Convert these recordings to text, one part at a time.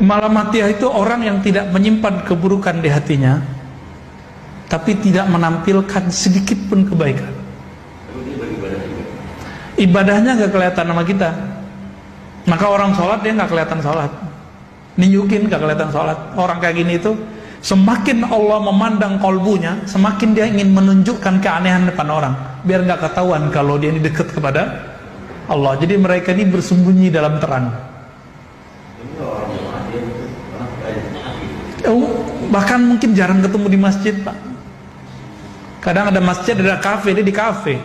Malamatiyah itu orang yang tidak menyimpan keburukan di hatinya, tapi tidak menampilkan sedikit pun kebaikan. Ibadahnya gak kelihatan sama kita. Maka orang sholat dia gak kelihatan sholat, nunjukin gak kelihatan sholat. Orang kayak gini itu semakin Allah memandang kolbunya, semakin dia ingin menunjukkan keanehan depan orang, biar gak ketahuan kalau dia ini dekat kepada Allah. Jadi mereka ini bersembunyi dalam terang. Bahkan mungkin jarang ketemu di masjid, Pak. Kadang ada masjid, ada kafe, dia di kafe.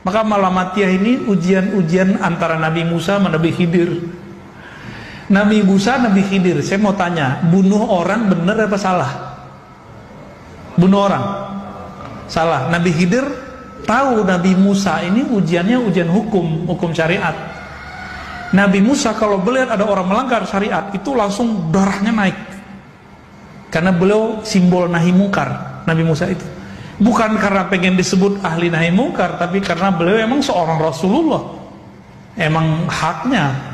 Maka Malamatiyah ini ujian-ujian antara Nabi Musa sama Nabi Khidir. Nabi Musa, Nabi Khidir, saya mau tanya, bunuh orang benar apa salah? Bunuh orang salah. Nabi Khidir tahu Nabi Musa ini ujiannya ujian hukum syariat. Nabi Musa kalau melihat ada orang melanggar syariat itu langsung darahnya naik, karena beliau simbol nahi mungkar. Nabi Musa itu bukan karena pengen disebut ahli nahi mungkar, tapi karena beliau emang seorang Rasulullah, emang haknya.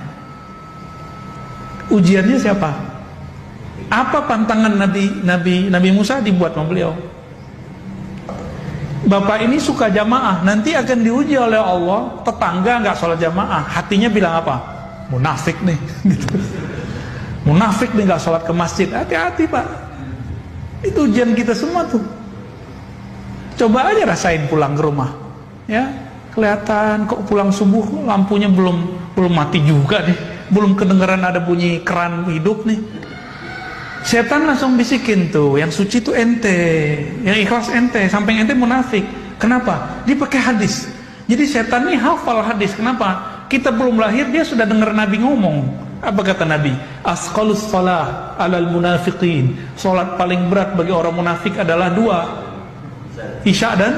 Ujiannya siapa? Apa pantangan Nabi Musa dibuat sama beliau? Bapak ini suka jamaah, nanti akan diuji oleh Allah. Tetangga nggak sholat jamaah, hatinya bilang apa? Munafik nih, gitu. Munafik nih nggak sholat ke masjid. Hati-hati, Pak. Itu ujian kita semua tuh. Coba aja rasain pulang ke rumah, ya kelihatan kok pulang subuh lampunya belum mati juga nih, belum kedengeran ada bunyi keran hidup nih. Setan langsung bisikin tuh, yang suci tuh ente, yang ikhlas ente, sampai ente munafik. Kenapa? Dia pakai hadis. Jadi setan nih hafal hadis. Kenapa? Kita belum lahir dia sudah dengar Nabi ngomong. Apa kata Nabi? Asqalus shalah alal munafiqin. Salat paling berat bagi orang munafik adalah dua, Isya dan.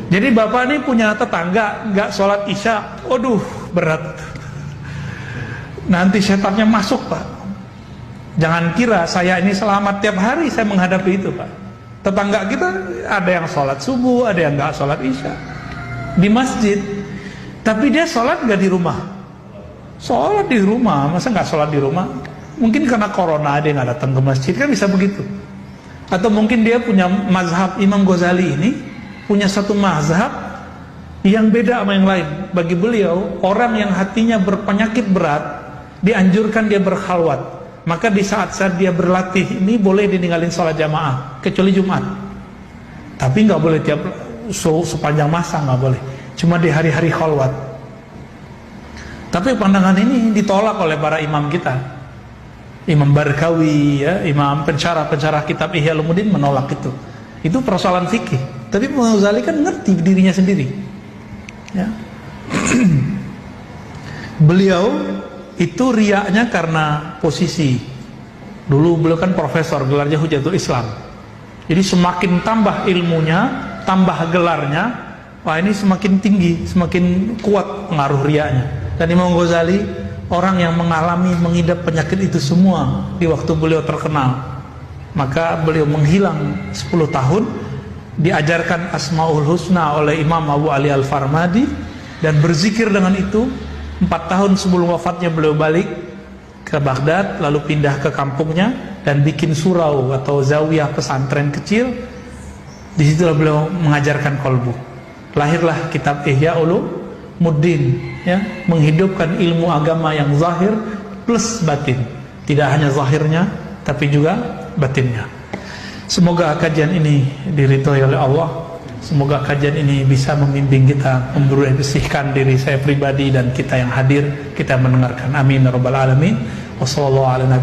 Jadi bapak ini punya tetangga nggak sholat Isya, waduh berat. Nanti setannya masuk, Pak. Jangan kira saya ini selamat tiap hari saya menghadapi itu, Pak. Tetangga kita ada yang sholat subuh, ada yang nggak sholat Isya di masjid, tapi dia sholat nggak di rumah. Sholat di rumah, masa nggak sholat di rumah? Mungkin karena corona dia nggak datang ke masjid, kan bisa begitu. Atau mungkin dia punya mazhab. Imam Ghazali ini punya satu mazhab yang beda sama yang lain. Bagi beliau, orang yang hatinya berpenyakit berat dianjurkan dia berkhalwat. Maka di saat-saat dia berlatih ini boleh ditinggalin sholat jamaah, kecuali Jumat. Tapi nggak boleh tiap sepanjang masa, nggak boleh. Cuma di hari-hari khalwat. Tapi pandangan ini ditolak oleh para imam kita. Imam Barkawi, ya, imam pensyarah kitab Ihya Ulumuddin menolak itu. Itu persoalan fikih. Tapi Imam Ghazali kan ngerti dirinya sendiri. Ya. Beliau itu riaknya karena posisi. Dulu beliau kan profesor, gelarnya Hujatul Islam. Jadi semakin tambah ilmunya, tambah gelarnya, wah ini semakin tinggi, semakin kuat pengaruh riaknya. Dan Imam Ghazali orang yang mengalami, mengidap penyakit itu semua di waktu beliau terkenal. Maka beliau menghilang 10 tahun, diajarkan Asmaul Husna oleh Imam Abu Ali Al-Farmadi, dan berzikir dengan itu. 4 tahun sebelum wafatnya beliau balik ke Baghdad, lalu pindah ke kampungnya dan bikin surau atau zawiyah pesantren kecil. Di situlah beliau mengajarkan kolbu. Lahirlah kitab Ihya Ulumuddin, ya, menghidupkan ilmu agama yang zahir plus batin. Tidak hanya zahirnya, tapi juga batinnya. Semoga kajian ini diridhoi oleh Allah. Semoga kajian ini bisa membimbing kita, membersihkan diri saya pribadi dan kita yang hadir, kita mendengarkan. Amin ya rabbal alamin. Wassallallahu ala